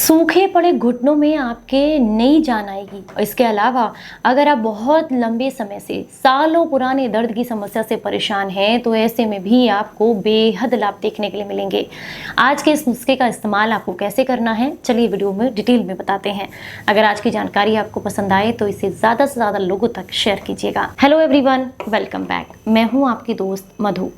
सूखे पड़े घुटनों में आपके नई जान आएगी। इसके अलावा अगर आप बहुत लंबे समय से सालों पुराने दर्द की समस्या से परेशान हैं तो ऐसे में भी आपको बेहद लाभ देखने के लिए मिलेंगे। आज के इस नुस्खे का इस्तेमाल आपको कैसे करना है, चलिए वीडियो में डिटेल में बताते हैं। अगर आज की जानकारी आपको पसंद आए तो इसे ज़्यादा से ज़्यादा लोगों तक शेयर कीजिएगा। Hello everyone, welcome back. मैं हूँ आपकी दोस्त मधु।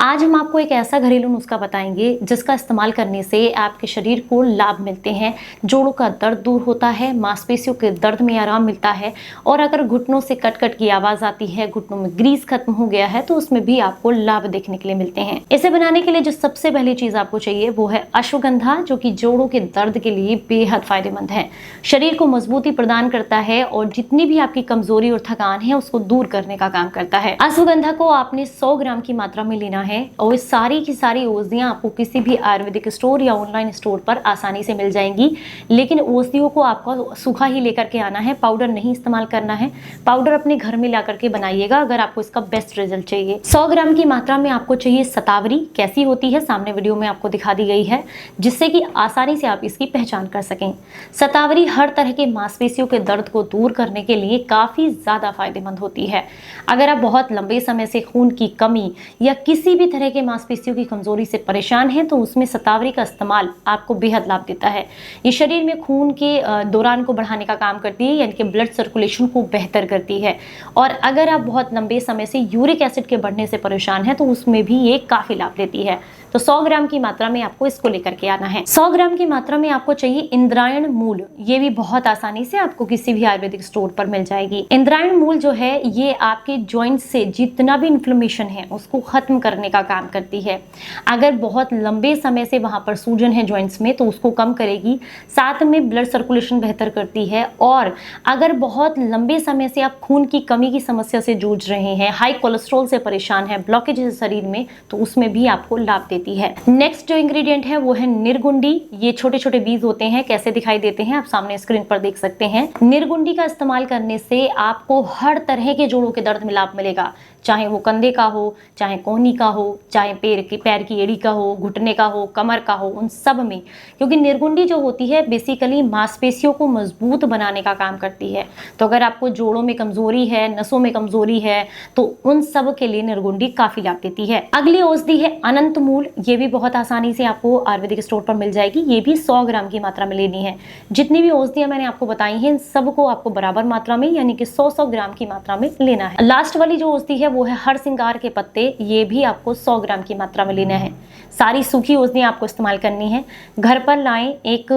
आज हम आपको एक ऐसा घरेलू नुस्खा बताएंगे जिसका इस्तेमाल करने से आपके शरीर को लाभ मिलते हैं। जोड़ों का दर्द दूर होता है, मांसपेशियों के दर्द में आराम मिलता है और अगर घुटनों से कट कट की आवाज आती है, घुटनों में ग्रीस खत्म हो गया है तो उसमें भी आपको लाभ देखने के लिए मिलते हैं। इसे बनाने के लिए जो सबसे पहली चीज आपको चाहिए वो है अश्वगंधा, जो कि जोड़ों के दर्द के लिए बेहद फायदेमंद है। शरीर को मजबूती प्रदान करता है और जितनी भी आपकी कमजोरी और थकान है उसको दूर करने का काम करता है। अश्वगंधा को आपने 100 ग्राम की मात्रा में लेना है और इस सारी की सारी औषधियां आपको किसी भी आयुर्वेदिक स्टोर या ऑनलाइन स्टोर पर आसानी से मिल जाएंगी। लेकिन औषधियों को आपको सूखा ही लेकर के आना है, पाउडर नहीं इस्तेमाल करना है। पाउडर अपने घर में ला करके बनाइएगा अगर आपको इसका बेस्ट रिजल्ट चाहिए। 100 ग्राम की मात्रा में आपको चाहिए शतावरी। कैसी होती है सामने वीडियो में आपको दिखा दी गई है, जिससे कि आसानी से आप इसकी पहचान कर सकें। शतावरी हर तरह के मांसपेशियों के दर्द को दूर करने के लिए काफी ज्यादा फायदेमंद होती है। अगर आप बहुत लंबे समय से खून की कमी या किसी भी तरह के मांसपेशियों की कमजोरी से परेशान हैं तो उसमें शतावरी का इस्तेमाल आपको बेहद लाभ देता है। ये शरीर में खून के दौरान को बढ़ाने का काम करती है, यानी कि ब्लड सर्कुलेशन को बेहतर करती है। और अगर आप बहुत लंबे समय से यूरिक एसिड के बढ़ने से परेशान हैं तो उसमें भी ये काफी लाभ देती है। तो 100 ग्राम की मात्रा में आपको इसको लेकर के आना है। 100 ग्राम की मात्रा में आपको चाहिए इंद्रायण मूल। ये भी बहुत आसानी से आपको किसी भी आयुर्वेदिक स्टोर पर मिल जाएगी। इंद्रायण मूल जो है ये आपके जॉइंट से जितना भी इन्फ्लेमेशन है उसको खत्म करने का काम करती है। अगर बहुत लंबे समय से वहां पर सूजन है जॉइंट्स में तो उसको कम करेगी, साथ में ब्लड सर्कुलेशन बेहतर करती है। और अगर बहुत लंबे समय से आप खून की कमी की समस्या से जूझ रहे हैं, हाई कोलेस्ट्रॉल से परेशान है, ब्लॉकेज है शरीर में, तो उसमें भी आपको लाभ देती है। नेक्स्ट जो इंग्रेडिएंट है वो है निर्गुंडी। ये छोटे छोटे बीज होते हैं, कैसे दिखाई देते हैं आप सामने स्क्रीन पर देख सकते हैं। निर्गुंडी का इस्तेमाल करने से आपको हर तरह के जोड़ों के दर्द में लाभ मिलेगा, चाहे वो कंधे का हो, चाहे कोहनी का हो, चाहे पैर की एड़ी का हो, घुटने का हो, कमर का हो, उन सब में। क्योंकि निर्गुंडी जो होती है बेसिकली मांसपेशियों को मजबूत बनाने का काम करती है। तो अगर आपको जोड़ों में कमजोरी है, नसों में कमजोरी है, तो उन सब के लिए निर्गुंडी काफी लाभ देती है। अगली औषधि है अनंत मूल। ये भी बहुत आसानी से आपको आयुर्वेदिक स्टोर पर मिल जाएगी। ये भी 100 ग्राम की मात्रा में लेनी है। जितनी भी औषधियां मैंने आपको बताई हैं सबको आपको बराबर मात्रा में, यानी कि 100-100 ग्राम की मात्रा में लेना है। लास्ट वाली जो औषधि है वो है हरसिंगार के पत्ते। ये भी आपको 100 ग्राम की मात्रा में लेना है। सारी सूखी औषधियां आपको इस्तेमाल करनी है। घर पर लाएं, एक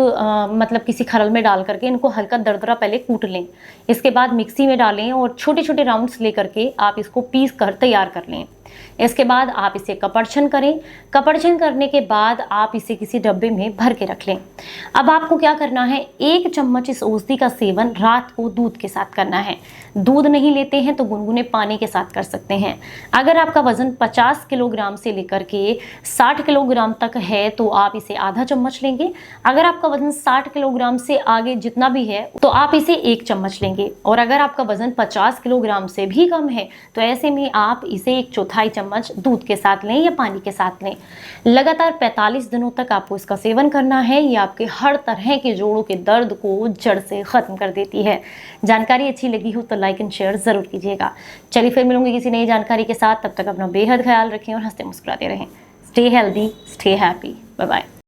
मतलब किसी खरल में डाल करके इनको हल्का दरदरा पहले कूट लें। इसके बाद मिक्सी में डालें और छोटे छोटे राउंड्स लेकर के आप इसको पीस कर तैयार कर लें। इसके बाद आप इसे कपड़छन करें। कपड़छन करने के बाद आप इसे किसी डब्बे में भर के रख लें। अब आपको क्या करना है, 1 चम्मच इस औषधि का सेवन रात को दूध के साथ करना है। दूध नहीं लेते हैं तो गुनगुने पानी के साथ कर सकते हैं। अगर आपका वजन 50 किलोग्राम से लेकर के 60 किलोग्राम तक है तो आप इसे आधा चम्मच लेंगे। अगर आपका वजन 60 किलोग्राम से आगे जितना भी है तो आप इसे 1 चम्मच लेंगे। और अगर आपका वजन 50 किलोग्राम से भी कम है तो ऐसे में आप इसे 1/4 चम्मच दूध के साथ लें या पानी के साथ लें। लगातार 45 दिनों तक आपको इसका सेवन करना है। ये आपके हर तरह के जोड़ों के दर्द को जड़ से खत्म कर देती है। जानकारी अच्छी लगी हो तो लाइक एंड शेयर जरूर कीजिएगा। चलिए फिर मिलूंगी किसी नई जानकारी के साथ। तब तक अपना बेहद ख्याल रखें और हंसते मुस्कुराते रहें। Stay healthy, stay happy. Bye bye.